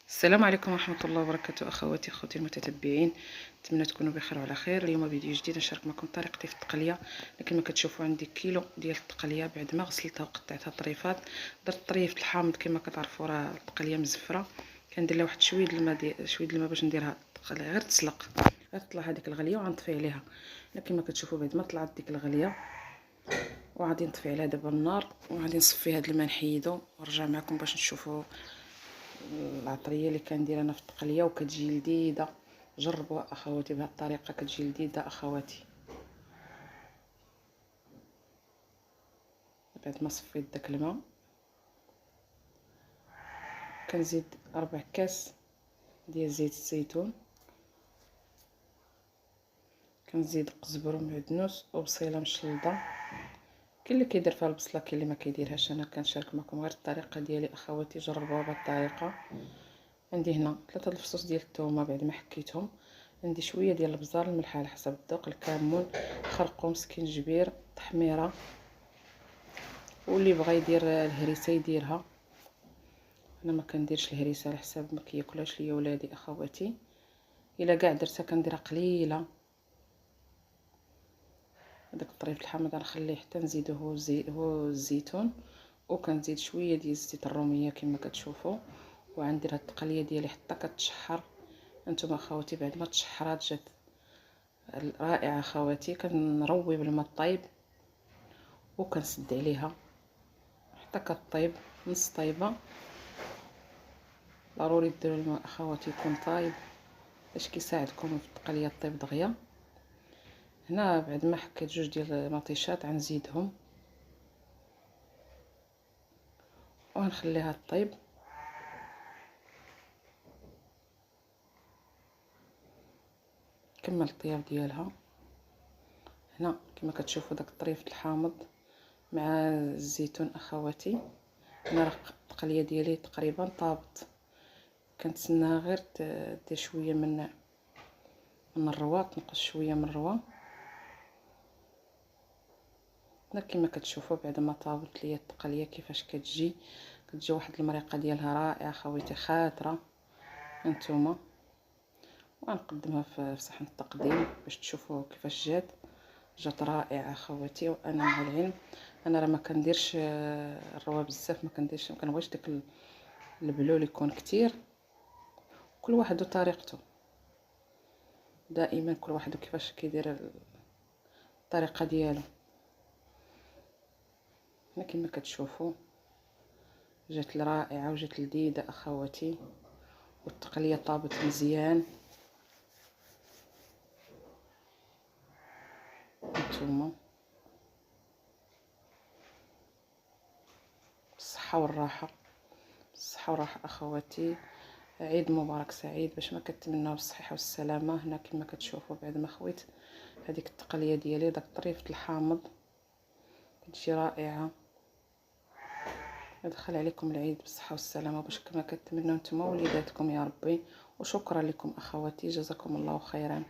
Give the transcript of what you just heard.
السلام عليكم ورحمه الله وبركاته. اخواتي اخوتي المتتبعين، نتمنى تكونوا بخير وعلى خير. اليوم فيديو جديد نشارك معكم طريقتي في التقليه. كما كتشوفوا عندي كيلو ديال التقليه بعد ما غسلتها وقطعتها طريفات. درت طريف الحامض كما كتعرفوا، راه التقليه مزفره. كندير لها واحد شويه الماء باش نديرها غير تسلق، غير تطلع هذيك الغليه وغنطفي عليها. كما كتشوفوا بعد ما طلعت ديك الغليه وغادي نطفي عليها دابا النار، وغادي نصفي هذا الماء نحيدو ونرجع معكم باش نشوفوا العطريه اللي كندير انا في التقليه وكتجي لذيذه. جربوا اخواتي بهذه الطريقه، كتجي لذيذه اخواتي. بعد ما صفيت داك الماء كنزيد 4 كاس ديال زيت الزيتون، كنزيد قزبر ومعدنوس وبصيله مشلضه. كاين اللي كيدير فيها البصله، كاين اللي ما كيديرهاش. انا كنشارك معكم غير الطريقه ديالي اخواتي، جربوها بهذه الطريقه. عندي هنا 3 الفصوص ديال الثومه بعد ما حكيتهم، عندي شويه ديال البزار، الملح على حسب الذوق، الكمون، خرقوم، سكينجبير، تحميره، واللي بغى يدير الهريسه يديرها. انا ما كنديرش الهريسه على حساب ما كياكلهاش ليا ولادي اخواتي. الا كاع درتها كنديرها قليله. هذاك الطريف الحامض غنخليه حتى نزيدو هو الزيتون، وكنزيد شويه ديال الزيت الروميه كما كتشوفوا. وغندير هاد التقليه ديالي حتى كتشحر. انتم اخواتي بعد ما تشحرات جات رائعه اخواتي. كنروي بالماء الطايب وكنسد عليها حتى كطيب نص طيبه. ضروري ديروا الماء اخواتي يكون طايب باش كيساعدكم في التقليه طيب دغيا. هنا بعد ما حكيت 2 ديال المطيشات غنزيدهم وغنخليها طيب. كمل الطياب ديالها. هنا كما كتشوفوا داك الطريف الحامض مع الزيتون اخواتي. هنا راه التقليه ديالي تقريبا طابت، كنتسناها غير دير شويه من الروا، تنقص شويه من الروا. هنا كما كتشوفوا بعد ما طابت ليا التقليه كيفاش كتجي واحد المريقه ديالها رائعه اخواتي، خاطره هانتوما. وغنقدمها في صحن التقديم باش تشوفوا كيفاش جات رائعه اخواتي. وانا مع العلم انا راه ما كنديرش الروا بزاف، ما كنبغيش داك البلول يكون كتير. كل واحد وطريقته، دائما كل واحد كيفاش كيدير الطريقه ديالو. هنا كما كتشوفوا جات رائعه وجات لذيذه اخواتي، والتقليه طابت مزيان. نتوما بالصحه والراحه، بالصحه والراحه اخواتي. عيد مبارك سعيد باش ما كتمناو بالصحه والسلامه. هنا كما كتشوفوا بعد ما خويت هذيك التقليه ديالي داك طريفه الحامض كتجي رائعه. ندخل عليكم العيد بالصحه والسلامه باش كما كتمناو نتوما وليداتكم يا ربي. وشكرا لكم اخواتي، جزاكم الله خيرا.